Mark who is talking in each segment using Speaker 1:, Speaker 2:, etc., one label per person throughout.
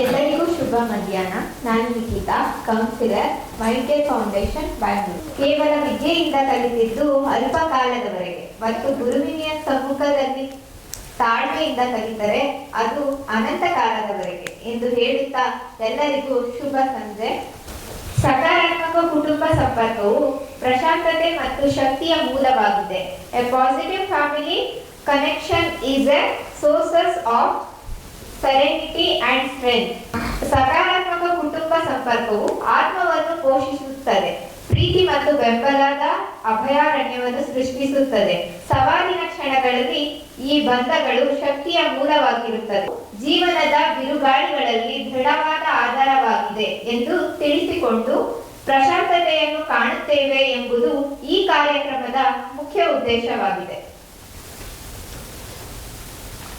Speaker 1: ಎಲ್ಲರಿಗೂ ಶುಭ ಮಧ್ಯಾಹ್ನ. ನಾನು Nikhita, counsellor, mind foundation, Bangalore. ಕೇವಲ ವಿದ್ಯೆಯಿಂದ ಕಲಿತಿದ್ದು ಅಲ್ಪ ಕಾಲದವರೆಗೆ ಮತ್ತು ಗುರುವಿನ ಸಮ್ಮುಖದಲ್ಲಿ ತಾಳ್ಮೆಯಿಂದ ಕಲಿತರೆ ಅದು ಅನಂತ ಕಾಲದವರೆಗೆ ಎಂದು ಹೇಳುತ್ತಾ ಎಲ್ಲರಿಗೂ ಶುಭ ಸಂಜೆ. ಸಕಾರಾತ್ಮಕ ಕುಟುಂಬ ಸಂಪರ್ಕವು ಪ್ರಶಾಂತತೆ ಮತ್ತು ಶಕ್ತಿಯ ಮೂಲವಾಗಿದೆ. A positive family connection is A sources of serenity and strength. ಸಕಾರಾತ್ಮಕ ಕುಟುಂಬ ಸಂಪರ್ಕವು ಆತ್ಮವನ್ನು ಪೋಷಿಸುತ್ತದೆ, ಪ್ರೀತಿ ಮತ್ತು ಬೆಂಬಲದ ಅಭಯಾರಣ್ಯವನ್ನು ಸೃಷ್ಟಿಸುತ್ತದೆ. ಸವಾಲಿನ ಕ್ಷಣಗಳಲ್ಲಿ ಈ ಬಂಧಗಳು ಶಕ್ತಿಯ ಮೂಲವಾಗಿರುತ್ತದೆ, ಜೀವನದ ಬಿರುಗಾಳಿಗಳಲ್ಲಿ ದೃಢವಾದ ಆಧಾರವಾಗಿದೆ ಎಂದು ತಿಳಿಸಿಕೊಂಡು ಪ್ರಶಾಂತತೆಯನ್ನು ಕಾಣುತ್ತೇವೆ ಎಂಬುದು ಈ ಕಾರ್ಯಕ್ರಮದ ಮುಖ್ಯ ಉದ್ದೇಶವಾಗಿದೆ.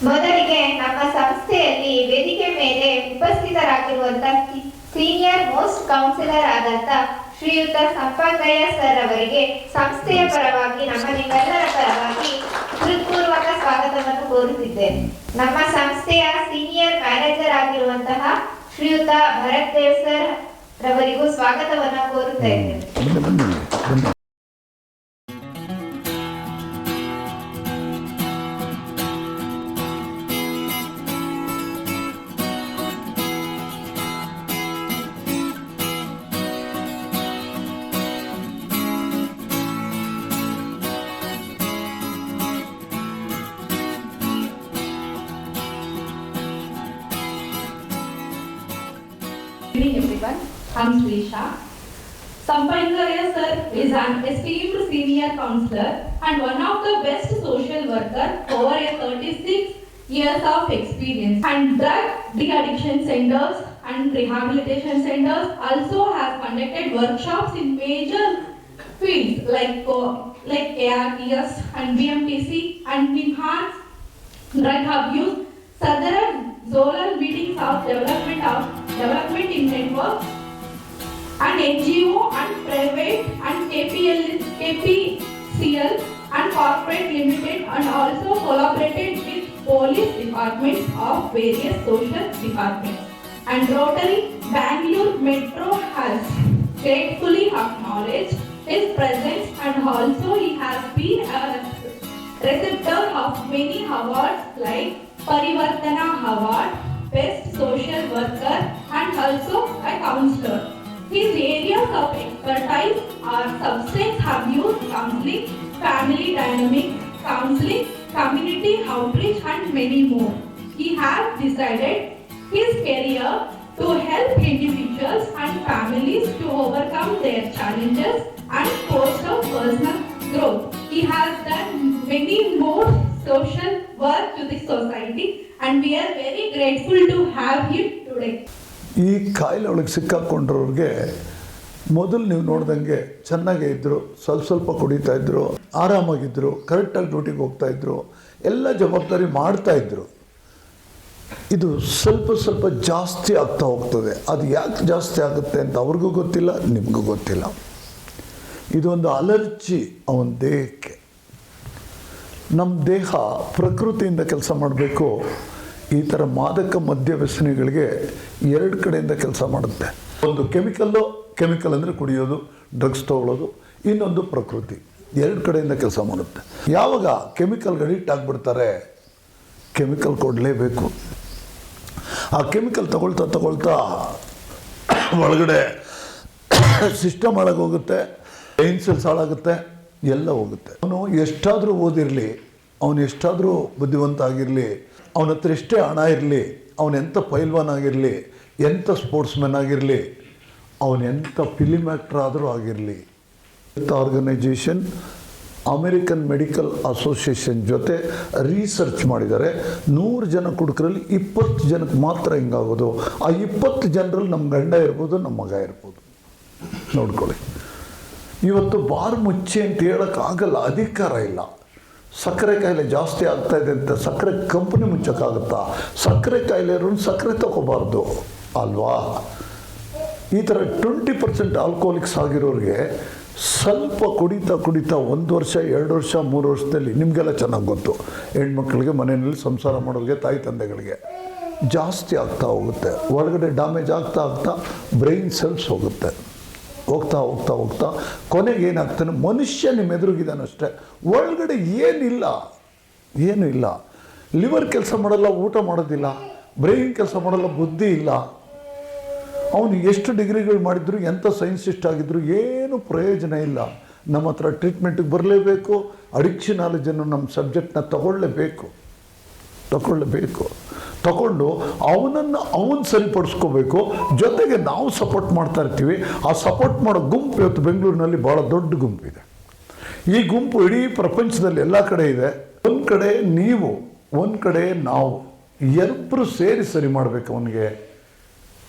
Speaker 1: ಮೊದಲಿಗೆ ನಮ್ಮ ಸಂಸ್ಥೆಯಲ್ಲಿ ವೇದಿಕೆ ಮೇಲೆ ಉಪಸ್ಥಿತರಾಗಿರುವಂತಹ ಸೀನಿಯರ್ ಮೋಸ್ಟ್ ಕೌನ್ಸಿಲರ್ ಆದಂತ ಶ್ರೀಯುತ ಸಂಪಂಗಯ್ಯ ಸರ್ ಅವರಿಗೆ ಸಂಸ್ಥೆಯ ಪರವಾಗಿ ನಮ್ಮ ನಿಮ್ಮೆಲ್ಲರ ಪರವಾಗಿ ಹೃತ್ಪೂರ್ವಕ ಸ್ವಾಗತವನ್ನು ಕೋರುತ್ತಿದ್ದೇನೆ. ನಮ್ಮ ಸಂಸ್ಥೆಯ ಸೀನಿಯರ್ ಮ್ಯಾನೇಜರ್ ಆಗಿರುವಂತಹ ಶ್ರೀಯುತ ಭರತ್ ದೇವ್ ಸರ್ ರವರಿಗೂ ಸ್ವಾಗತವನ್ನು ಕೋರುತ್ತಾ ಇದ್ದೇನೆ.
Speaker 2: Good evening everyone, I'm Srisha. Sampangaya sir is an esteemed senior counselor and one of the best social worker over a 36 years of experience, and drug de-addiction centers and rehabilitation centers also have conducted workshops in major fields like ARTS and BMTC and enhanced drug abuse, several zonal meetings of development in networks and NGO and private and KPCL and corporate limited, and also collaborated with police departments of various social departments. And Rotary Bangalore Metro has gratefully acknowledged his presence, and also he has been a recipient of many awards like Parivartana Award, Best Social Worker, and also a counselor. His areas of expertise are substance abuse counseling, family dynamic counseling, community outreach, and many more. He has decided his career to help individuals and families to overcome their challenges and foster personal growth. He has done many more social work to the society, and we are very grateful to have him today.
Speaker 3: ಈ ಕಾಯಿಲೆ ಒಳಗೆ ಸಿಕ್ಕಾಕೊಂಡ್ರವ್ರಿಗೆ ಮೊದಲು ನೀವು ನೋಡ್ದಂಗೆ ಚೆನ್ನಾಗೇ ಇದ್ದರು, ಸ್ವಲ್ಪ ಕುಡಿತಾ ಇದ್ದರು, ಆರಾಮಾಗಿದ್ದರು, ಕರೆಕ್ಟಾಗಿ ಡ್ಯೂಟಿಗೆ ಹೋಗ್ತಾಯಿದ್ರು, ಎಲ್ಲ ಜವಾಬ್ದಾರಿ ಮಾಡ್ತಾಯಿದ್ರು. ಇದು ಸ್ವಲ್ಪ ಜಾಸ್ತಿ ಆಗ್ತಾ ಹೋಗ್ತದೆ. ಅದು ಯಾಕೆ ಜಾಸ್ತಿ ಆಗುತ್ತೆ ಅಂತ ಅವ್ರಿಗೂ ಗೊತ್ತಿಲ್ಲ, ನಿಮಗೂ ಗೊತ್ತಿಲ್ಲ. ಇದೊಂದು ಅಲರ್ಜಿ ಅವನ ದೇಹಕ್ಕೆ. ನಮ್ಮ ದೇಹ ಪ್ರಕೃತಿಯಿಂದ ಕೆಲಸ ಮಾಡಬೇಕು. ಈ ಥರ ಮಾದಕ ಮದ್ಯ ವ್ಯಸನಿಗಳಿಗೆ ಎರಡು ಕಡೆಯಿಂದ ಕೆಲಸ ಮಾಡುತ್ತೆ. ಒಂದು ಕೆಮಿಕಲ್ ಅಂದರೆ ಕುಡಿಯೋದು, ಡ್ರಗ್ಸ್ ತೊಗೊಳ್ಳೋದು, ಇನ್ನೊಂದು ಪ್ರಕೃತಿ. ಎರಡು ಕಡೆಯಿಂದ ಕೆಲಸ ಮಾಡುತ್ತೆ. ಯಾವಾಗ ಕೆಮಿಕಲ್ಗೆ ಅಡಿಕ್ಟ್ ಆಗಿಬಿಡ್ತಾರೆ, ಕೆಮಿಕಲ್ ಕೊಡಲೇಬೇಕು. ಆ ಕೆಮಿಕಲ್ ತಗೊಳ್ತಾ ಒಳಗಡೆ ಸಿಸ್ಟಮ್ ಹಾಳಾಗೋಗುತ್ತೆ, ಬ್ರೈನ್ ಸೆಲ್ಸ್ ಹಾಳಾಗುತ್ತೆ, ಎಲ್ಲ ಹೋಗುತ್ತೆ. ಅವನು ಎಷ್ಟಾದರೂ ಓದಿರಲಿ, ಅವನು ಎಷ್ಟಾದರೂ ಬುದ್ಧಿವಂತ ಆಗಿರಲಿ, ಅವನ ಹತ್ರ ಎಷ್ಟೇ ಹಣ ಇರಲಿ, ಅವನೆಂಥ ಪೈಲ್ವಾನ್ ಆಗಿರಲಿ, ಎಂಥ ಸ್ಪೋರ್ಟ್ಸ್ಮನ್ ಆಗಿರಲಿ, ಅವನೆಂಥ ಫಿಲಿಮ್ ಆ್ಯಕ್ಟರ್ ಆದರೂ ಆಗಿರಲಿ, ಆರ್ಗನೈಜೇಷನ್ ಅಮೇರಿಕನ್ ಮೆಡಿಕಲ್ ಅಸೋಸಿಯೇಷನ್ ಜೊತೆ ರಿಸರ್ಚ್ ಮಾಡಿದ್ದಾರೆ. 100 ಜನ ಕುಡುಕರಲ್ಲಿ 20 ಜನಕ್ಕೆ ಮಾತ್ರ ಹಿಂಗಾಗೋದು. ಆ 20 ಜನರಲ್ಲಿ ನಮ್ಮ ಗಂಡ ಇರ್ಬೋದು, ನಮ್ಮ ಮಗ ಇರ್ಬೋದು. ನೋಡ್ಕೊಳ್ಳಿ. ಇವತ್ತು ಬಾರ್ ಮುಚ್ಚಿ ಅಂತ ಹೇಳೋಕ್ಕಾಗಲ್ಲ, ಅಧಿಕಾರ ಇಲ್ಲ. ಸಕ್ಕರೆ ಕಾಯಿಲೆ ಜಾಸ್ತಿ ಆಗ್ತಾಯಿದೆ ಅಂತ ಸಕ್ಕರೆ ಕಂಪ್ನಿ ಮುಚ್ಚೋಕ್ಕಾಗುತ್ತಾ? ಸಕ್ಕರೆ ಕಾಯಿಲೆ ಇರೋನು ಸಕ್ಕರೆ ತಗೋಬಾರ್ದು ಅಲ್ವಾ? ಈ ಥರ 20% ಆಲ್ಕೋಹಾಲಿಕ್ಸ್ ಆಗಿರೋರಿಗೆ ಸ್ವಲ್ಪ ಕುಡಿತಾ 1 ವರ್ಷ 2 ವರ್ಷ 3 ವರ್ಷದಲ್ಲಿ ನಿಮಗೆಲ್ಲ ಚೆನ್ನಾಗಿ ಗೊತ್ತು, ಹೆಣ್ಮಕ್ಳಿಗೆ, ಮನೆಯಲ್ಲಿ ಸಂಸಾರ ಮಾಡೋರಿಗೆ, ತಾಯಿ ತಂದೆಗಳಿಗೆ ಜಾಸ್ತಿ ಆಗ್ತಾ ಹೋಗುತ್ತೆ, ಒಳಗಡೆ ಡ್ಯಾಮೇಜ್ ಆಗ್ತಾ ಆಗ್ತಾ ಬ್ರೈನ್ ಸೆಲ್ಸ್ ಹೋಗುತ್ತೆ, ಹೋಗ್ತಾ ಹೋಗ್ತಾ ಹೋಗ್ತಾ ಕೊನೆಗೆ ಏನಾಗ್ತಾನೆ, ಮನುಷ್ಯ ನಿಮ್ಮ ಎದುರುಗಿದಾನಷ್ಟೇ, ಒಳಗಡೆ ಏನಿಲ್ಲ, ಏನೂ ಇಲ್ಲ. ಲಿವರ್ ಕೆಲಸ ಮಾಡಲ್ಲ, ಊಟ ಮಾಡೋದಿಲ್ಲ, ಬ್ರೈನ್ ಕೆಲಸ ಮಾಡಲ್ಲ, ಬುದ್ಧಿ ಇಲ್ಲ. ಅವನು ಎಷ್ಟು ಡಿಗ್ರಿಗಳು ಮಾಡಿದ್ರು, ಎಂಥ ಸೈನ್ಸಿಸ್ಟ್ ಆಗಿದ್ರು ಏನು ಪ್ರಯೋಜನ ಇಲ್ಲ. ನಮ್ಮ ಹತ್ರ ಟ್ರೀಟ್ಮೆಂಟಿಗೆ ಬರಲೇಬೇಕು, ಅಡಿಕ್ಷನ್ ನಾಲೆಜನ್ನು ನಮ್ಮ ಸಬ್ಜೆಕ್ಟ್ನ ತಗೊಳ್ಳೇಬೇಕು, ತಗೊಂಡು ಅವನು ಸರಿಪಡಿಸ್ಕೋಬೇಕು. ಜೊತೆಗೆ ನಾವು ಸಪೋರ್ಟ್ ಮಾಡ್ತಾ ಇರ್ತೀವಿ. ಆ ಸಪೋರ್ಟ್ ಮಾಡೋ ಗುಂಪು ಇವತ್ತು ಬೆಂಗಳೂರಿನಲ್ಲಿ ಭಾಳ ದೊಡ್ಡ ಗುಂಪಿದೆ. ಈ ಗುಂಪು ಇಡೀ ಪ್ರಪಂಚದಲ್ಲಿ ಎಲ್ಲ ಕಡೆ ಇದೆ. ಒಂದು ಕಡೆ ನೀವು, ಒಂದು ಕಡೆ ನಾವು, ಇಬ್ಬರು ಸೇರಿ ಸರಿ ಮಾಡಬೇಕು. ಅವನಿಗೆ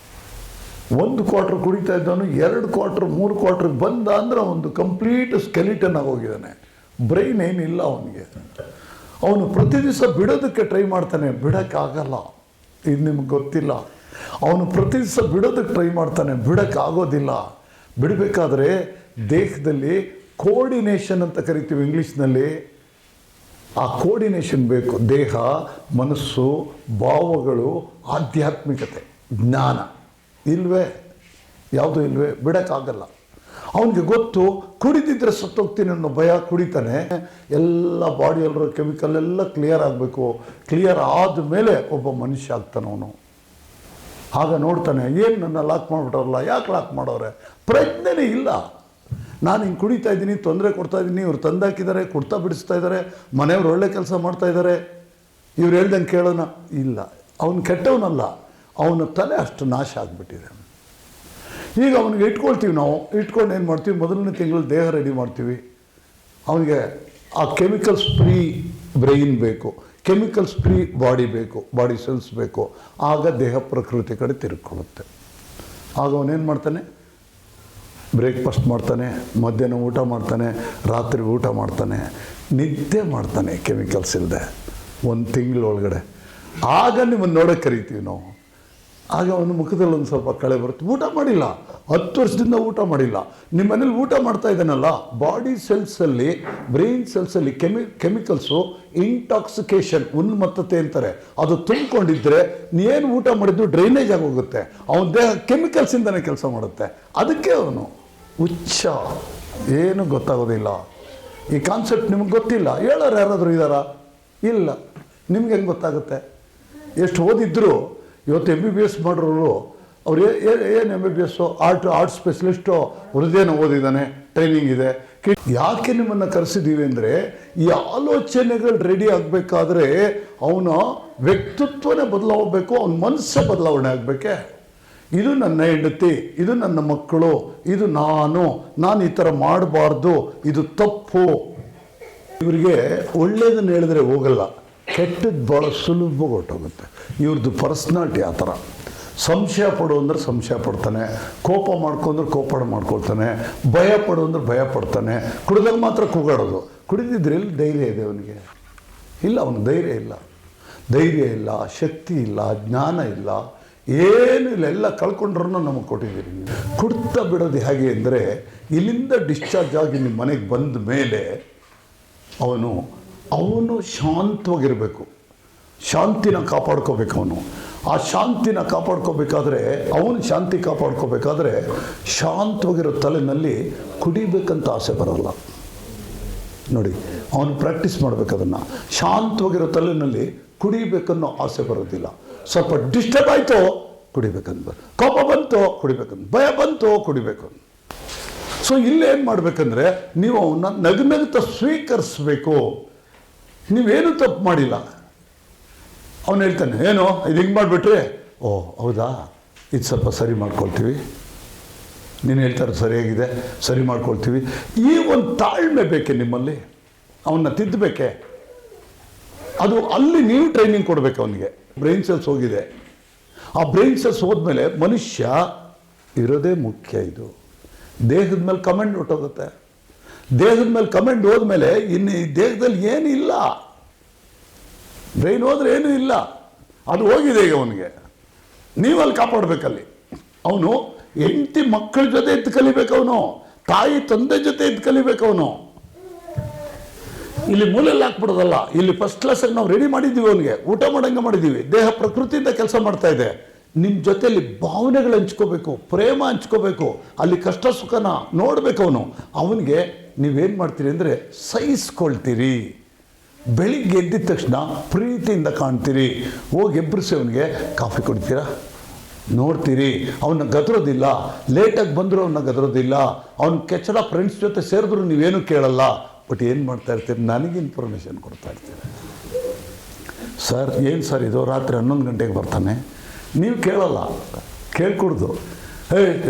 Speaker 3: 1 ಕ್ವಾರ್ಟರ್ ಕುಡಿತಾ ಇದ್ದವನು 2 ಕ್ವಾರ್ಟರ್ 3 ಕ್ವಾರ್ಟರ್ಗೆ ಬಂದ ಅಂದರೆ ಒಂದು ಕಂಪ್ಲೀಟ್ ಸ್ಕೆಲಿಟನ್ ಆಗೋಗಿದ್ದಾನೆ. ಬ್ರೈನ್ ಏನಿಲ್ಲ ಅವನಿಗೆ. ಅವನು ಪ್ರತಿ ದಿವಸ ಬಿಡೋದಕ್ಕೆ ಟ್ರೈ ಮಾಡ್ತಾನೆ, ಬಿಡೋಕ್ಕಾಗಲ್ಲ. ಇದು ನಿಮ್ಗೆ ಗೊತ್ತಿಲ್ಲ. ಅವನು ಪ್ರತಿ ದಿವಸ ಬಿಡೋದಕ್ಕೆ ಟ್ರೈ ಮಾಡ್ತಾನೆ, ಬಿಡೋಕ್ಕಾಗೋದಿಲ್ಲ. ಬಿಡಬೇಕಾದ್ರೆ ದೇಹದಲ್ಲಿ ಕೋರ್ಡಿನೇಷನ್ ಅಂತ ಕರಿತೀವಿ ಇಂಗ್ಲೀಷ್ನಲ್ಲಿ. ಆ ಕೋರ್ಡಿನೇಷನ್ ಬೇಕು. ದೇಹ, ಮನಸ್ಸು, ಭಾವಗಳು, ಆಧ್ಯಾತ್ಮಿಕತೆ, ಜ್ಞಾನ ಇಲ್ವೇ, ಯಾವುದೂ ಇಲ್ವೇ, ಬಿಡೋಕ್ಕಾಗಲ್ಲ. ಅವನಿಗೆ ಗೊತ್ತು, ಕುಡಿದಿದ್ರೆ ಸತ್ತೋಗ್ತೀನಿ ಅನ್ನೋ ಭಯ. ಕುಡಿತಾನೆ, ಎಲ್ಲ ಬಾಡಿಯಲ್ಲಿರೋ ಕೆಮಿಕಲ್ ಎಲ್ಲ ಕ್ಲಿಯರ್ ಆಗಬೇಕು. ಕ್ಲಿಯರ್ ಆದಮೇಲೆ ಒಬ್ಬ ಮನುಷ್ಯ ಆಗ್ತಾನೆ ಅವನು. ಆಗ ನೋಡ್ತಾನೆ, ಏನು ನನ್ನ ಲಾಕ್ ಮಾಡಿಬಿಟ್ಟವ್ರಲ್ಲ, ಯಾಕೆ ಲಾಕ್ ಮಾಡೋರೆ? ಪ್ರಜ್ಞೆನೇ ಇಲ್ಲ. ನಾನು ಹಿಂಗೆ ಕುಡಿತಾ ಇದ್ದೀನಿ, ತೊಂದರೆ ಕೊಡ್ತಾ ಇದ್ದೀನಿ, ಇವ್ರು ತಂದಾಕಿದ್ದಾರೆ, ಕುಡ್ತಾ ಬಿಡಿಸ್ತಾ ಇದ್ದಾರೆ, ಮನೆಯವ್ರು ಒಳ್ಳೆ ಕೆಲಸ ಮಾಡ್ತಾ ಇದ್ದಾರೆ, ಇವ್ರು ಹೇಳ್ದಂಗೆ ಕೇಳೋಣ ಇಲ್ಲ. ಅವನು ಕೆಟ್ಟವನಲ್ಲ, ಅವನ ತಲೆ ಅಷ್ಟು ನಾಶ ಆಗಿಬಿಟ್ಟಿದೆ. ಈಗ ಅವನಿಗೆ ಇಟ್ಕೊಳ್ತೀವಿ ನಾವು. ಇಟ್ಕೊಂಡು ಏನು ಮಾಡ್ತೀವಿ, ಮೊದಲನೇ ತಿಂಗಳು ದೇಹ ರೆಡಿ ಮಾಡ್ತೀವಿ. ಅವನಿಗೆ ಆ ಕೆಮಿಕಲ್ಸ್ ಫ್ರೀ ಬ್ರೈನ್ ಬೇಕು, ಕೆಮಿಕಲ್ಸ್ ಫ್ರೀ ಬಾಡಿ ಬೇಕು, ಬಾಡಿ ಸೆಲ್ಸ್ ಬೇಕು. ಆಗ ದೇಹ ಪ್ರಕೃತಿ ಕಡೆ ತಿರುಗಿಕೊಳ್ಳುತ್ತೆ. ಆಗ ಅವನೇನು ಮಾಡ್ತಾನೆ, ಬ್ರೇಕ್ಫಾಸ್ಟ್ ಮಾಡ್ತಾನೆ, ಮಧ್ಯಾಹ್ನ ಊಟ ಮಾಡ್ತಾನೆ, ರಾತ್ರಿ ಊಟ ಮಾಡ್ತಾನೆ, ನಿದ್ದೆ ಮಾಡ್ತಾನೆ ಕೆಮಿಕಲ್ಸ್ ಇಲ್ಲದೆ 1 ತಿಂಗಳೊಳಗಡೆ. ಆಗ ನಿಮ್ಮನ್ನು ನೋಡೋಕ್ಕೆ ಕರಿತೀವಿ ನಾವು. ಆಗ ಅವನ ಮುಖದಲ್ಲಿ ಒಂದು ಸ್ವಲ್ಪ ಕಳೆ ಬರುತ್ತೆ. ಊಟ ಮಾಡಿಲ್ಲ, 10 ವರ್ಷದಿಂದ ಊಟ ಮಾಡಿಲ್ಲ. ನಿಮ್ಮ ಮನೇಲಿ ಊಟ ಮಾಡ್ತಾ ಇದ್ದಾನಲ್ಲ, ಬಾಡಿ ಸೆಲ್ಸಲ್ಲಿ, ಬ್ರೈನ್ ಸೆಲ್ಸಲ್ಲಿ ಕೆಮಿಕಲ್ಸು ಇಂಟಾಕ್ಸಿಕೇಶನ್, ಉನ್ಮತ್ತತೆ ಅಂತಾರೆ, ಅದು ತುಂಬಿಕೊಂಡಿದ್ದರೆ ನೀನು ಊಟ ಮಾಡಿದ್ದು ಡ್ರೈನೇಜ್ ಆಗಿ ಹೋಗುತ್ತೆ. ಅವನ ದೇಹ ಕೆಮಿಕಲ್ಸಿಂದನೇ ಕೆಲಸ ಮಾಡುತ್ತೆ. ಅದಕ್ಕೆ ಅವನು ಹುಚ್ಚ, ಏನು ಗೊತ್ತಾಗೋದಿಲ್ಲ. ಈ ಕಾನ್ಸೆಪ್ಟ್ ನಿಮ್ಗೆ ಗೊತ್ತಿಲ್ಲ. ಹೇಳೋರು ಯಾರಾದರೂ ಇದ್ದಾರಾ? ಇಲ್ಲ. ನಿಮ್ಗೆ ಹೆಂಗೆ ಗೊತ್ತಾಗುತ್ತೆ? ಎಷ್ಟು ಓದಿದ್ರು ಇವತ್ತು MBBS ಮಾಡೋರು, ಅವ್ರು ಏನು MBBS ಆರ್ಟ್ ಸ್ಪೆಷಲಿಸ್ಟು, ಹೃದಯನ ಓದಿದ್ದಾನೆ, ಟ್ರೈನಿಂಗ್ ಇದೆ. ಯಾಕೆ ನಿಮ್ಮನ್ನು ಕರೆಸಿದ್ದೀವಿ ಅಂದರೆ, ಈ ಆಲೋಚನೆಗಳು ರೆಡಿ ಆಗಬೇಕಾದ್ರೆ ಅವನ ವ್ಯಕ್ತಿತ್ವನೇ ಬದಲಾಗಬೇಕು, ಅವನ ಮನಸ್ಸೇ ಬದಲಾವಣೆ ಆಗಬೇಕೆ. ಇದು ನನ್ನ ಹೆಂಡತಿ, ಇದು ನನ್ನ ಮಕ್ಕಳು, ಇದು ನಾನು ಈ ಥರ ಮಾಡಬಾರ್ದು, ಇದು ತಪ್ಪು. ಇವರಿಗೆ ಒಳ್ಳೆಯದನ್ನು ಹೇಳಿದ್ರೆ ಹೋಗಲ್ಲ, ಕೆಟ್ಟದ್ದು ಭಾಳ ಸುಲಭವಾಗಿ ಹೊರಟೋಗುತ್ತೆ. ಇವ್ರದ್ದು ಪರ್ಸ್ನಾಲಿಟಿ ಆ ಥರ. ಸಂಶಯ ಪಡು ಅಂದ್ರೆ ಸಂಶಯ ಪಡ್ತಾನೆ, ಕೋಪ ಮಾಡ್ಕೊಂಡ್ರೆ ಕೋಪ ಮಾಡ್ಕೊಳ್ತಾನೆ, ಭಯ ಪಡು ಅಂದ್ರೆ ಭಯ ಪಡ್ತಾನೆ. ಕುಡಿದಾಗ ಮಾತ್ರ ಕೂಗಾಡೋದು. ಕುಡಿದಿದ್ರೆ ಎಲ್ಲಿ ಧೈರ್ಯ ಇದೆ ಅವನಿಗೆ? ಇಲ್ಲ, ಅವನಿಗೆ ಧೈರ್ಯ ಇಲ್ಲ, ಶಕ್ತಿ ಇಲ್ಲ, ಜ್ಞಾನ ಇಲ್ಲ, ಏನೂ ಇಲ್ಲ. ಎಲ್ಲ ಕಳ್ಕೊಂಡ್ರೂ ನಮಗೆ ಕೊಟ್ಟಿದ್ದೀರಿ. ಕುಡ್ತಾ ಬಿಡೋದು ಹೇಗೆ ಅಂದರೆ, ಇಲ್ಲಿಂದ ಡಿಸ್ಚಾರ್ಜ್ ಆಗಿ ನಿಮ್ಮ ಮನೆಗೆ ಬಂದ ಮೇಲೆ ಅವನು ಶಾಂತವಾಗಿರಬೇಕು, ಶಾಂತಿನ ಕಾಪಾಡ್ಕೋಬೇಕು. ಆ ಶಾಂತಿನ ಕಾಪಾಡ್ಕೋಬೇಕಾದ್ರೆ, ಅವನು ಶಾಂತಿ ಕಾಪಾಡ್ಕೋಬೇಕಾದ್ರೆ ಶಾಂತವಾಗಿರೋ ತಲೆಯಲ್ಲಿ ಕುಡಿಬೇಕಂತ ಆಸೆ ಬರೋಲ್ಲ. ನೋಡಿ, ಅವನು ಪ್ರಾಕ್ಟೀಸ್ ಮಾಡಬೇಕು ಅದನ್ನು. ಶಾಂತವಾಗಿರೋ ತಲೆಯಲ್ಲಿ ಕುಡಿಬೇಕನ್ನೋ ಆಸೆ ಬರೋದಿಲ್ಲ. ಸ್ವಲ್ಪ ಡಿಸ್ಟರ್ಬ್ ಆಯಿತು ಕುಡಿಬೇಕಂತ, ಕೋಪ ಬಂತು ಕುಡಿಬೇಕಂತ, ಭಯ ಬಂತು ಕುಡಿಬೇಕು. ಸೊ ಇಲ್ಲೇನು ಮಾಡಬೇಕಂದ್ರೆ, ನೀವು ಅವನ್ನ ನಗುನಗುತ್ತಾ ಸ್ವೀಕರಿಸಬೇಕು. ನೀವೇನು ತಪ್ಪು ಮಾಡಿಲ್ಲ. ಅವನು ಹೇಳ್ತಾನೆ, ಏನೋ ಇದು ಹಿಂಗೆ ಮಾಡಿಬಿಟ್ರೆ, ಓ ಹೌದಾ, ಇದು ಸ್ವಲ್ಪ ಸರಿ ಮಾಡ್ಕೊಳ್ತೀವಿ, ನೀನು ಹೇಳ್ತಾರೆ ಸರಿಯಾಗಿದೆ, ಸರಿ ಮಾಡ್ಕೊಳ್ತೀವಿ. ಈ ಒಂದು ತಾಳ್ಮೆ ಬೇಕೆ ನಿಮ್ಮಲ್ಲಿ, ಅವನ್ನ ತಿದ್ದಬೇಕೆ. ಅದು ಅಲ್ಲಿ ನೀವು ಟ್ರೈನಿಂಗ್ ಕೊಡಬೇಕು ಅವನಿಗೆ. ಬ್ರೈನ್ ಸೆಲ್ಸ್ ಹೋಗಿದೆ. ಆ ಬ್ರೈನ್ ಸೆಲ್ಸ್ ಹೋದ್ಮೇಲೆ ಮನುಷ್ಯ ಇರೋದೇ ಮುಖ್ಯ. ಇದು ದೇಹದ ಮೇಲೆ ಕಮೆಂಟ್ ಹೊಟ್ಟೋಗುತ್ತೆ. ದೇಹದ ಮೇಲೆ ಕಮೆಂಟ್ ಹೋದ್ಮೇಲೆ ಇನ್ನು ಈ ದೇಹದಲ್ಲಿ ಏನಿಲ್ಲ. ಬ್ರೈನ್ ಹೋದ್ರೆ ಏನೂ ಇಲ್ಲ, ಅದು ಹೋಗಿದೆ ಈಗ ಅವನಿಗೆ. ನೀವಲ್ಲಿ ಕಾಪಾಡಬೇಕಲ್ಲಿ. ಅವನು ಹೆಂಡತಿ ಮಕ್ಕಳ ಜೊತೆ ಎದ್ದು ಕಲಿಬೇಕು, ಅವನು ತಾಯಿ ತಂದೆ ಜೊತೆ ಎದ್ದು ಕಲಿಬೇಕು. ಅವನು ಇಲ್ಲಿ ಮೂಲೆಯಲ್ಲಿ ಹಾಕ್ಬಿಡೋದಲ್ಲ, ಇಲ್ಲಿ ಫಸ್ಟ್ ಕ್ಲಾಸಾಗಿ ನಾವು ರೆಡಿ ಮಾಡಿದ್ದೀವಿ, ಅವನಿಗೆ ಊಟ ಮಾಡಂಗೆ ಮಾಡಿದ್ದೀವಿ, ದೇಹ ಪ್ರಕೃತಿಯಿಂದ ಕೆಲಸ ಮಾಡ್ತಾ ಇದೆ. ನಿಮ್ಮ ಜೊತೆಯಲ್ಲಿ ಭಾವನೆಗಳು ಹಂಚ್ಕೋಬೇಕು, ಪ್ರೇಮ ಹಂಚ್ಕೋಬೇಕು, ಅಲ್ಲಿ ಕಷ್ಟ ಸುಖನ ನೋಡಬೇಕು. ಅವನಿಗೆ ನೀವೇನು ಮಾಡ್ತೀರಿ ಅಂದರೆ ಸಹಿಸ್ಕೊಳ್ತೀರಿ. ಬೆಳಿಗ್ಗೆ ಎದ್ದಿದ ತಕ್ಷಣ ಪ್ರೀತಿಯಿಂದ ಕಾಣ್ತೀರಿ, ಹೋಗಿ ಎಬ್ಬರಿಸಿ ಅವನಿಗೆ ಕಾಫಿ ಕೊಡ್ತೀರಾ, ನೋಡ್ತೀರಿ, ಅವನ್ನ ಗದರೋದಿಲ್ಲ, ಲೇಟಾಗಿ ಬಂದರೂ ಅವನ್ನ ಗದರೋದಿಲ್ಲ, ಅವ್ನ ಕೆಚ್ಚಡ ಫ್ರೆಂಡ್ಸ್ ಜೊತೆ ಸೇರಿದ್ರು ನೀವೇನು ಕೇಳಲ್ಲ. ಬಟ್ ಏನು ಮಾಡ್ತಾ ಇರ್ತೀರಿ, ನನಗೆ ಇನ್ಫಾರ್ಮೇಷನ್ ಕೊಡ್ತಾ ಇರ್ತೀರಿ. ಸರ್ ಏನು ಸರ್ ಇದು ರಾತ್ರಿ 11 ಗಂಟೆಗೆ ಬರ್ತಾನೆ, ನೀವು ಕೇಳಲ್ಲ, ಕೇಳ್ಕೊಡ್ದು,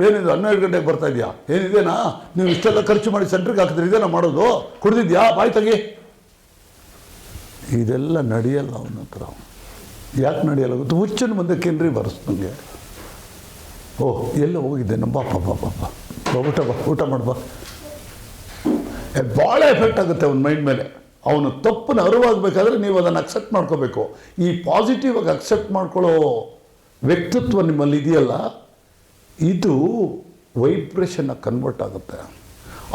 Speaker 3: ಏನಿದು 12 ಗಂಟೆಗೆ ಬರ್ತಾ ಇದೆಯಾ, ಏನಿದೇನಾ, ನೀವು ಇಷ್ಟೆಲ್ಲ ಖರ್ಚು ಮಾಡಿ ಸೆಂಟ್ರಿಗೆ ಹಾಕಿದ್ರೆ ಇದೇನಾ ಮಾಡೋದು, ಕುಡ್ದಿದ್ಯಾ, ಬಾಯ್ ತೆಗಿ. ಇದೆಲ್ಲ ನಡೆಯಲ್ಲ ಅವನ ಹತ್ರ. ಯಾಕೆ ನಡೆಯಲ್ಲ ಗೊತ್ತು, ಹುಚ್ಚನ ಮುಂದಕ್ಕೇನ್ರಿ ಬರ್ಸ್ದಂಗೆ. ಓಹ್ ಎಲ್ಲ ಹೋಗಿದ್ದೆ ನಮ್ಮ ಬಾಪ ಊಟ ಮಾಡ್ಬಾ. ಭಾಳ ಎಫೆಕ್ಟ್ ಆಗುತ್ತೆ ಅವನ ಮೈಂಡ್ ಮೇಲೆ. ಅವನು ತಪ್ಪನ್ನು ಅರಿವಾಗಬೇಕಾದ್ರೆ ನೀವು ಅದನ್ನು ಅಕ್ಸೆಪ್ಟ್ ಮಾಡ್ಕೋಬೇಕು. ಈ ಪಾಸಿಟಿವ್ ಆಗಿ ಅಕ್ಸೆಪ್ಟ್ ಮಾಡ್ಕೊಳ್ಳೋ ವ್ಯಕ್ತಿತ್ವ ನಿಮ್ಮಲ್ಲಿ ಇದೆಯಲ್ಲ, ಇದು ವೈಬ್ರೇಷನ್ನಾಗಿ ಕನ್ವರ್ಟ್ ಆಗುತ್ತೆ.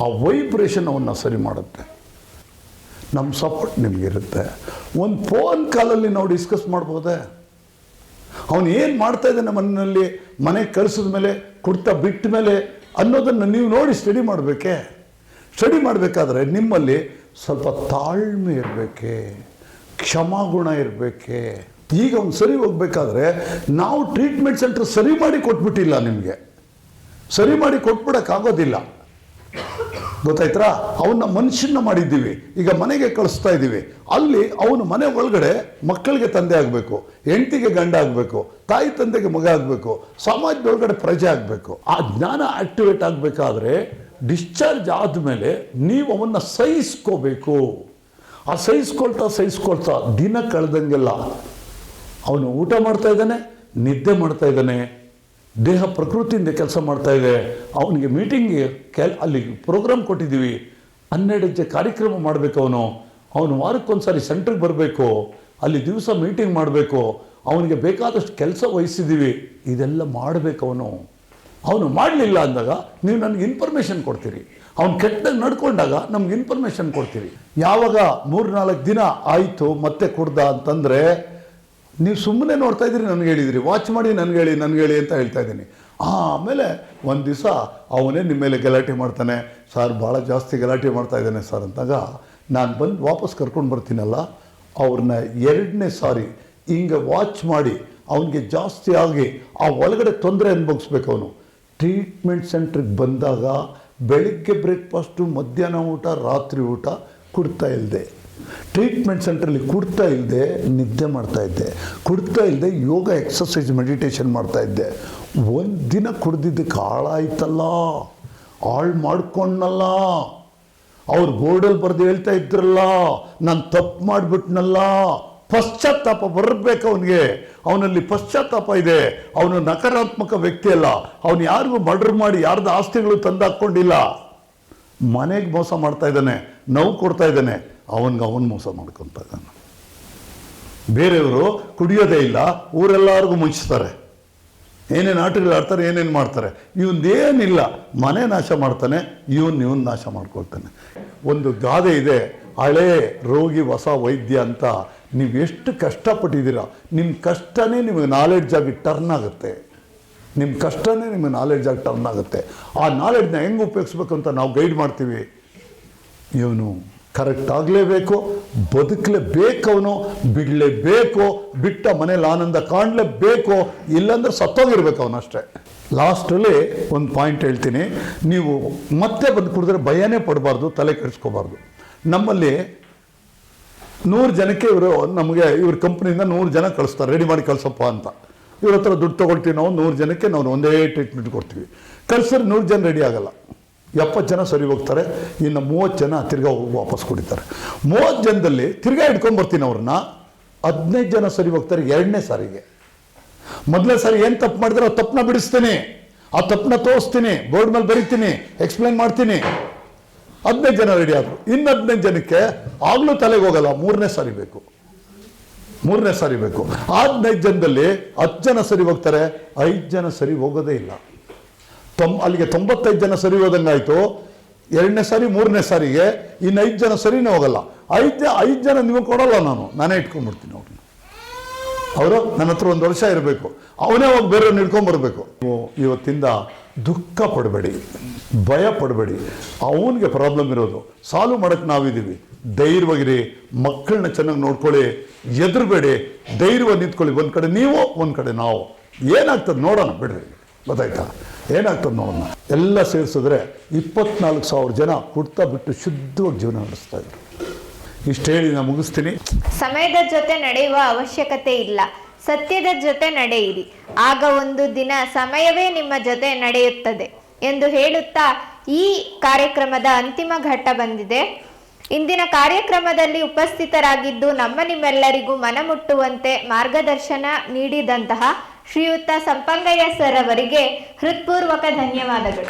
Speaker 3: ಆ ವೈಬ್ರೇಷನ್ ಅವನ್ನ ಸರಿ ಮಾಡುತ್ತೆ. ನಮ್ಮ ಸಪೋರ್ಟ್ ನಿಮಗಿರುತ್ತೆ. ಒಂದು ಫೋನ್ ಕಾಲಲ್ಲಿ ನಾವು ಡಿಸ್ಕಸ್ ಮಾಡ್ಬೋದೇ, ಅವನು ಏನು ಮಾಡ್ತಾ ಇದ್ದಾನೆ ಮನೆಯಲ್ಲಿ, ಮನೆಗೆ ಕಳಿಸಿದ ಮೇಲೆ, ಕುಡ್ತಾ ಬಿಟ್ಟ ಮೇಲೆ ಅನ್ನೋದನ್ನು ನೀವು ನೋಡಿ ಸ್ಟಡಿ ಮಾಡಬೇಕೆ. ಸ್ಟಡಿ ಮಾಡಬೇಕಾದ್ರೆ ನಿಮ್ಮಲ್ಲಿ ಸ್ವಲ್ಪ ತಾಳ್ಮೆ ಇರಬೇಕೆ, ಕ್ಷಮಾಗುಣ ಇರಬೇಕೆ. ಈಗ ಅವ್ನು ಸರಿ ಹೋಗ್ಬೇಕಾದ್ರೆ ನಾವು ಟ್ರೀಟ್ಮೆಂಟ್ ಸೆಂಟರ್ ಸರಿ ಮಾಡಿ ಕೊಟ್ಬಿಟ್ಟಿಲ್ಲ, ನಿಮಗೆ ಸರಿ ಮಾಡಿ ಕೊಟ್ಬಿಡೋಕ್ಕಾಗೋದಿಲ್ಲ, ಗೊತ್ತಾಯ್ತಾ. ಅವನ್ನ ಮನುಷ್ಯನ ಮಾಡಿದ್ದೀವಿ, ಈಗ ಮನೆಗೆ ಕಳಿಸ್ತಾ ಇದ್ದೀವಿ. ಅಲ್ಲಿ ಅವನು ಮನೆ ಒಳಗಡೆ ಮಕ್ಕಳಿಗೆ ತಂದೆ ಆಗಬೇಕು, ಹೆಂಡತಿಗೆ ಗಂಡ ಆಗಬೇಕು, ತಾಯಿ ತಂದೆಗೆ ಮಗ ಆಗಬೇಕು, ಸಮಾಜದೊಳಗಡೆ ಪ್ರಜೆ ಆಗಬೇಕು. ಆ ಜ್ಞಾನ ಆಕ್ಟಿವೇಟ್ ಆಗಬೇಕಾದ್ರೆ ಡಿಸ್ಚಾರ್ಜ್ ಆದಮೇಲೆ ನೀವು ಅವನ್ನ ಸಹಿಸ್ಕೋಬೇಕು. ಆ ಸಹಿಸ್ಕೊಳ್ತಾ ದಿನ ಕಳೆದಂಗೆಲ್ಲ ಅವನು ಊಟ ಮಾಡ್ತಾ ಇದ್ದಾನೆ, ನಿದ್ದೆ ಮಾಡ್ತಾ ಇದ್ದಾನೆ, ದೇಹ ಪ್ರಕೃತಿಯಿಂದ ಕೆಲಸ ಮಾಡ್ತಾ ಇದೆ. ಅವನಿಗೆ ಮೀಟಿಂಗ್ಗೆ ಅಲ್ಲಿ ಪ್ರೋಗ್ರಾಮ್ ಕೊಟ್ಟಿದ್ದೀವಿ, 12 ಹೆಜ್ಜೆ ಕಾರ್ಯಕ್ರಮ ಮಾಡಬೇಕು. ಅವನು ವಾರಕ್ಕೊಂದ್ಸಾರಿ ಸೆಂಟ್ರಿಗೆ ಬರಬೇಕು, ಅಲ್ಲಿ ದಿವಸ ಮೀಟಿಂಗ್ ಮಾಡಬೇಕು, ಅವನಿಗೆ ಬೇಕಾದಷ್ಟು ಕೆಲಸ ವಹಿಸಿದ್ದೀವಿ. ಇದೆಲ್ಲ ಮಾಡಬೇಕು. ಅವನು ಮಾಡಲಿಲ್ಲ ಅಂದಾಗ ನೀವು ನನಗೆ ಇನ್ಫಾರ್ಮೇಷನ್ ಕೊಡ್ತೀರಿ. ಅವ್ನು ಕೆಟ್ಟದಾಗಿ ನಡ್ಕೊಂಡಾಗ ನಮ್ಗೆ ಇನ್ಫಾರ್ಮೇಷನ್ ಕೊಡ್ತೀರಿ. ಯಾವಾಗ 3-4 ದಿನ ಆಯಿತು ಮತ್ತೆ ಕುಡ್ದ ಅಂತಂದರೆ ನೀವು ಸುಮ್ಮನೆ ನೋಡ್ತಾ ಇದ್ದೀರಿ, ನನಗೆ ಹೇಳಿದಿರಿ, ವಾಚ್ ಮಾಡಿ ನನಗೆ ಹೇಳಿ ಅಂತ ಹೇಳ್ತಾ ಇದ್ದೀನಿ. ಆಮೇಲೆ ಒಂದು ದಿವಸ ಅವನೇ ನಿಮ್ಮ ಮೇಲೆ ಗಲಾಟೆ ಮಾಡ್ತಾನೆ, ಸರ್ ಭಾಳ ಜಾಸ್ತಿ ಗಲಾಟೆ ಮಾಡ್ತಾ ಇದ್ದಾನೆ ಸರ್ ಅಂತಾಗ ನಾನು ಬಂದು ವಾಪಸ್ ಕರ್ಕೊಂಡು ಬರ್ತೀನಲ್ಲ, ಅವ್ರನ್ನ 2ನೇ ಸಾರಿ ಹಿಂಗೆ ವಾಚ್ ಮಾಡಿ ಅವನಿಗೆ ಜಾಸ್ತಿ ಆಗಿ ಆ ಒಳಗಡೆ ತೊಂದರೆ ಅನುಭವಿಸ್ಬೇಕು. ಅವನು ಟ್ರೀಟ್ಮೆಂಟ್ ಸೆಂಟ್ರಿಗೆ ಬಂದಾಗ ಬೆಳಿಗ್ಗೆ ಬ್ರೇಕ್ಫಾಸ್ಟು, ಮಧ್ಯಾಹ್ನ ಊಟ, ರಾತ್ರಿ ಊಟ ಕೊಡ್ತಾ ಇಲ್ಲದೆ, ಟ್ರೀಟ್ಮೆಂಟ್ ಸೆಂಟ್ರಲ್ಲಿ ಕುಡ್ತಾ ಇಲ್ಲದೆ ನಿದ್ದೆ ಮಾಡ್ತಾ ಇದ್ದೆ, ಕುಡ್ತಾ ಇಲ್ಲದೆ ಯೋಗ ಎಕ್ಸಸೈಸ್ ಮೆಡಿಟೇಷನ್ ಮಾಡ್ತಾ ಇದ್ದೆ. ಒಂದು ದಿನ ಕುಡ್ದಿದ್ದಕ್ಕೆ ಹಾಳಾಯ್ತಲ್ಲ, ಹಾಳು ಮಾಡ್ಕೊಂಡಲ್ಲ. ಅವ್ರು ಬೋರ್ಡಲ್ಲಿ ಬರೆದು ಹೇಳ್ತಾ ಇದ್ರಲ್ಲ, ನಾನು ತಪ್ಪು ಮಾಡಿಬಿಟ್ನಲ್ಲ, ಪಶ್ಚಾತ್ತಾಪ ಬರಬೇಕು ಅವನಿಗೆ. ಅವನಲ್ಲಿ ಪಶ್ಚಾತ್ತಾಪ ಇದೆ. ಅವನು ನಕಾರಾತ್ಮಕ ವ್ಯಕ್ತಿ ಅಲ್ಲ. ಅವನು ಯಾರಿಗೂ ಮರ್ಡರ್ ಮಾಡಿ ಯಾರ್ದು ಆಸ್ತಿಗಳು ತಂದಾಕೊಂಡಿಲ್ಲ. ಮನೆಗೆ ಮೋಸ ಮಾಡ್ತಾ ಇದ್ದಾನೆ, ನೋವು ಕೊಡ್ತಾ ಇದ್ದಾನೆ, ಅವನು ಮೋಸ ಮಾಡ್ಕೊತಾ ಇದ್ದಾನೆ. ಬೇರೆಯವರು ಕುಡಿಯೋದೇ ಇಲ್ಲ, ಊರೆಲ್ಲರಿಗೂ ಮುಂಚ್ತಾರೆ, ಏನೇನು ಆಟಗಳು ಆಡ್ತಾರೆ, ಏನೇನು ಮಾಡ್ತಾರೆ. ಇವನ್ದೇನಿಲ್ಲ, ಮನೆ ನಾಶ ಮಾಡ್ತಾನೆ, ಇವನ್ ನಾಶ ಮಾಡ್ಕೊಳ್ತಾನೆ. ಒಂದು ಗಾದೆ ಇದೆ, ಹಳೇ ರೋಗಿ ಹೊಸ ವೈದ್ಯ ಅಂತ. ನೀವು ಎಷ್ಟು ಕಷ್ಟಪಟ್ಟಿದ್ದೀರಾ, ನಿಮ್ಮ ಕಷ್ಟನೇ ನಿಮಗೆ ನಾಲೆಡ್ಜ್ ಆಗಿ ಟರ್ನ್ ಆಗುತ್ತೆ. ನಿಮ್ಮ ಕಷ್ಟನೇ ನಿಮಗೆ ನಾಲೆಡ್ಜ್ ಆಗಿ ಟರ್ನ್ ಆಗುತ್ತೆ. ಆ ನಾಲೆಡ್ಜ್ನ ಹೆಂಗೆ ಉಪಯೋಗಿಸ್ಬೇಕು ಅಂತ ನಾವು ಗೈಡ್ ಮಾಡ್ತೀವಿ. ಇವನು ಕರೆಕ್ಟ್ ಆಗಲೇಬೇಕು, ಬದುಕಲೇಬೇಕು, ಅವನು ಬಿಡಲೇಬೇಕು, ಬಿಟ್ಟ ಮನೇಲಿ ಆನಂದ ಕಾಣಲೇಬೇಕು, ಇಲ್ಲಾಂದ್ರೆ ಸತ್ತೋಗಿರ್ಬೇಕು ಅವನಷ್ಟೇ. ಲಾಸ್ಟಲ್ಲಿ ಒಂದು ಪಾಯಿಂಟ್ ಹೇಳ್ತೀನಿ, ನೀವು ಮತ್ತೆ ಬಂದು ಕುಡಿದ್ರೆ ಭಯನೇ ಪಡಬಾರ್ದು, ತಲೆ ಕೆಡಿಸ್ಕೋಬಾರ್ದು. ನಮ್ಮಲ್ಲಿ 100 ಜನಕ್ಕೆ ಇವ್ರ ಕಂಪ್ನಿಯಿಂದ 100 ಜನ ಕಳಿಸ್ತಾರೆ, ರೆಡಿ ಮಾಡಿ ಕಳಿಸಪ್ಪ ಅಂತ. ಇವ್ರ ಹತ್ರ ದುಡ್ಡು ತೊಗೊಳ್ತೀವಿ ನಾವು. 100 ಜನಕ್ಕೆ ನಾವು ಒಂದೇ ಟ್ರೀಟ್ಮೆಂಟ್ ಕೊಡ್ತೀವಿ. ಕಳಿಸಿದ್ರೆ 100 ಜನ ರೆಡಿ ಆಗಲ್ಲ, 70 ಜನ ಸರಿ ಹೋಗ್ತಾರೆ, ಇನ್ನು 30 ಜನ ತಿರ್ಗಾ ವಾಪಸ್ ಕುಡಿತಾರೆ. 30 ಜನದಲ್ಲಿ ತಿರ್ಗಾ ಹಿಡ್ಕೊಂಡ್ಬರ್ತೀನಿ ಅವ್ರನ್ನ, 15 ಜನ ಸರಿ ಹೋಗ್ತಾರೆ 2ನೇ ಸಾರಿಗೆ. ಮೊದಲನೇ ಸಾರಿ ಏನು ತಪ್ಪು ಮಾಡಿದ್ರೆ ಆ ತಪ್ಪನ್ನ ಬಿಡಿಸ್ತೀನಿ, ಆ ತಪ್ಪನ್ನ ತೋರಿಸ್ತೀನಿ, ಬೋರ್ಡ್ ಮೇಲೆ ಬರೀತೀನಿ, ಎಕ್ಸ್ಪ್ಲೈನ್ ಮಾಡ್ತೀನಿ. 15 ಜನ ರೆಡಿ ಆದರು. ಇನ್ನು 15 ಜನಕ್ಕೆ ಆಗ್ಲೂ ತಲೆಗೆ ಹೋಗಲ್ಲ, 3ನೇ ಸಾರಿ ಬೇಕು. 15 ಜನದಲ್ಲಿ 10 ಜನ ಸರಿ ಹೋಗ್ತಾರೆ, 5 ಜನ ಸರಿ ಹೋಗೋದೇ ಇಲ್ಲ. ಅಲ್ಲಿಗೆ 95 ಜನ ಸರಿ ಹೋದಂಗಾಯ್ತು. 2ನೇ ಸಾರಿ 3ನೇ ಸಾರಿಗೆ ಇನ್ನು 5 ಜನ ಸರಿನೇ ಹೋಗಲ್ಲ. ಐದು ಜನ ನಿಮಗೆ ಕೊಡಲ್ಲ, ನಾನೇ ಇಟ್ಕೊಂಡ್ಬಿಡ್ತೀನಿ ಅವ್ರನ್ನ. ಅವರು ನನ್ನ ಹತ್ರ 1 ವರ್ಷ ಇರಬೇಕು, ಅವನೇ ಹೋಗಿ ಬೇರೆಯವ್ರನ್ನ ಇಟ್ಕೊಂಡ್ಬರ್ಬೇಕು. ಇವತ್ತಿಂದ ದುಃಖ ಪಡಬೇಡಿ, ಭಯ ಪಡಬೇಡಿ. ಅವನಿಗೆ ಪ್ರಾಬ್ಲಮ್ ಇರೋದು ಸಾಲ್ವ್ ಮಾಡೋಕ್ಕೆ ನಾವಿದ್ದೀವಿ. ಧೈರ್ಯವಾಗಿರಿ, ಮಕ್ಕಳನ್ನ ಚೆನ್ನಾಗಿ ನೋಡ್ಕೊಳ್ಳಿ, ಹೆದರಬೇಡಿ, ಧೈರ್ಯವಾಗಿ ನಿಂತ್ಕೊಳ್ಳಿ. ಒಂದು ಕಡೆ ನೀವು, ಒಂದು ಕಡೆ ನಾವು. ಏನಾಗ್ತದೆ ನೋಡೋಣ, ಬಿಡ್ರಿ, ಗೊತ್ತಾಯ್ತಾ? ಏನಾಗ್ತದೆ ನೋಡೋಣ. ಎಲ್ಲ ಸೇರಿಸಿದ್ರೆ 24,000 ಜನ ಹುಡ್ತಾ ಬಿಟ್ಟು ಶುದ್ಧವಾಗಿ ಜೀವನ ನಡೆಸ್ತಾ ಇದ್ರು. ಇಷ್ಟು ಹೇಳಿ ನಾನು ಮುಗಿಸ್ತೀನಿ.
Speaker 1: ಸಮಯದ ಜೊತೆ ನಡೆಯುವ ಅವಶ್ಯಕತೆ ಇಲ್ಲ, ಸತ್ಯದ ಜೊತೆ ನಡೆಯಿರಿ, ಆಗ ಒಂದು ದಿನ ಸಮಯವೇ ನಿಮ್ಮ ಜೊತೆ ನಡೆಯುತ್ತದೆ ಎಂದು ಹೇಳುತ್ತಾ ಈ ಕಾರ್ಯಕ್ರಮದ ಅಂತಿಮ ಘಟ್ಟ ಬಂದಿದೆ. ಇಂದಿನ ಕಾರ್ಯಕ್ರಮದಲ್ಲಿ ಉಪಸ್ಥಿತರಾಗಿದ್ದು ನಿಮ್ಮೆಲ್ಲರಿಗೂ ಮನಮುಟ್ಟುವಂತೆ ಮಾರ್ಗದರ್ಶನ ನೀಡಿದಂತಹ ಶ್ರೀಯುತ ಸಂಪಂಗಯ್ಯ ಸರ್ ಅವರಿಗೆ ಹೃತ್ಪೂರ್ವಕ ಧನ್ಯವಾದಗಳು.